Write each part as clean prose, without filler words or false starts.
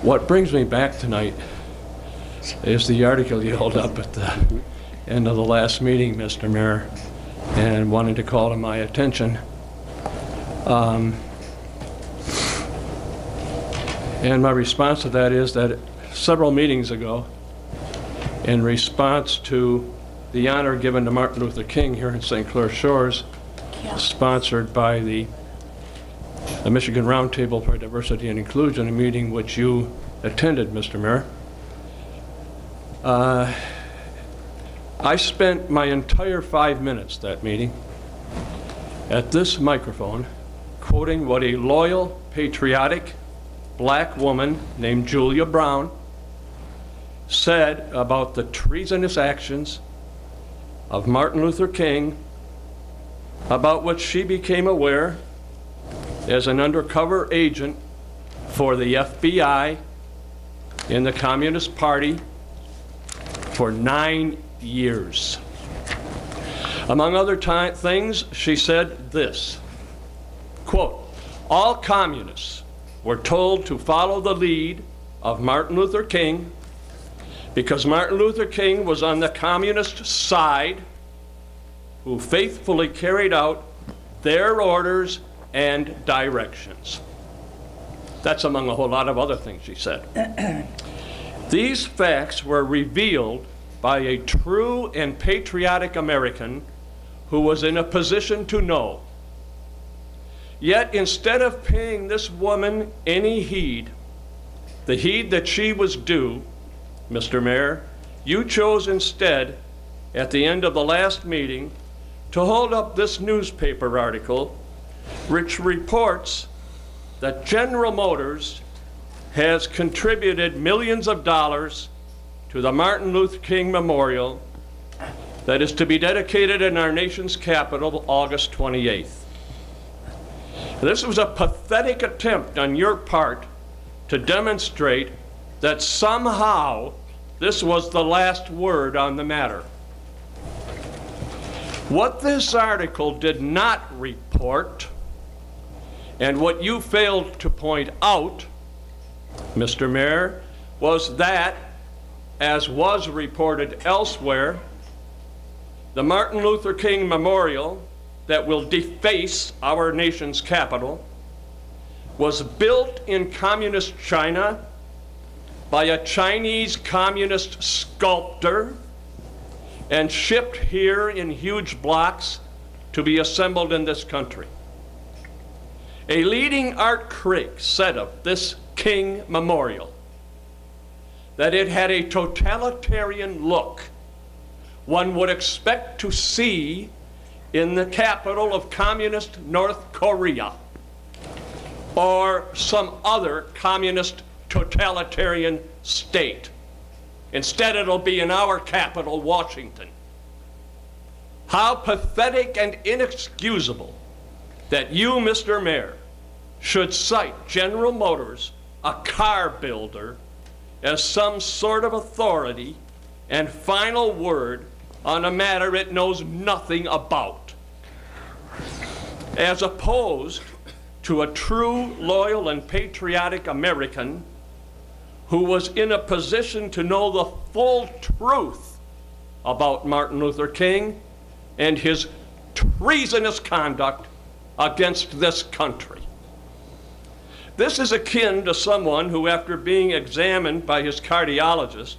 What brings me back tonight is the article you held up at the end of the last meeting, Mr. Mayor, and wanted to call to my attention. And my response to that is that several meetings ago, in response to the honor given to Martin Luther King here in St. Clair Shores, sponsored by the Michigan Roundtable for Diversity and Inclusion, a meeting which you attended, Mr. Mayor. I spent my entire 5 minutes that meeting at this microphone quoting what a loyal, patriotic black woman named Julia Brown said about the treasonous actions of Martin Luther King, about which she became aware as an undercover agent for the FBI in the Communist Party for 9 years. Among other things, she said this, quote, "All communists were told to follow the lead of Martin Luther King because Martin Luther King was on the communist side, who faithfully carried out their orders and directions." That's among a whole lot of other things she said. These facts were revealed by a true and patriotic American who was in a position to know. Yet instead of paying this woman any heed, the heed that she was due, Mr. Mayor, you chose instead, at the end of the last meeting, to hold up this newspaper article which reports that General Motors has contributed millions of dollars to the Martin Luther King Memorial that is to be dedicated in our nation's capital August 28th. This was a pathetic attempt on your part to demonstrate that somehow this was the last word on the matter. What this article did not report, and what you failed to point out, Mr. Mayor, was that, as was reported elsewhere, the Martin Luther King Memorial that will deface our nation's capital was built in communist China by a Chinese communist sculptor and shipped here in huge blocks to be assembled in this country. A leading art critic said of this King Memorial that it had a totalitarian look one would expect to see in the capital of communist North Korea or some other communist totalitarian state. Instead, it'll be in our capital, Washington. How pathetic and inexcusable that you, Mr. Mayor, should cite General Motors, a car builder, as some sort of authority and final word on a matter it knows nothing about, as opposed to a true, loyal, and patriotic American who was in a position to know the full truth about Martin Luther King and his treasonous conduct against this country. This is akin to someone who, after being examined by his cardiologist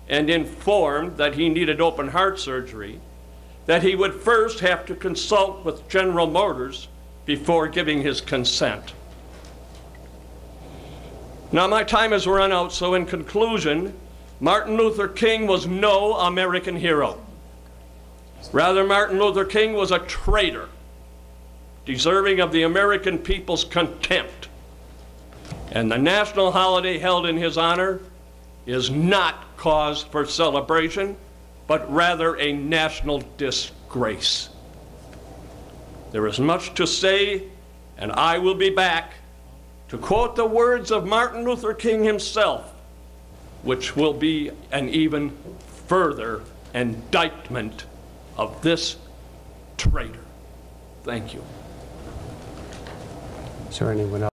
and informed that he needed open heart surgery, that he would first have to consult with General Motors before giving his consent. Now, my time has run out, so in conclusion, Martin Luther King was no American hero. Rather, Martin Luther King was a traitor, deserving of the American people's contempt. And the national holiday held in his honor is not cause for celebration, but rather a national disgrace. There is much to say, and I will be back to quote the words of Martin Luther King himself, which will be an even further indictment of this traitor. Thank you. Is there anyone else?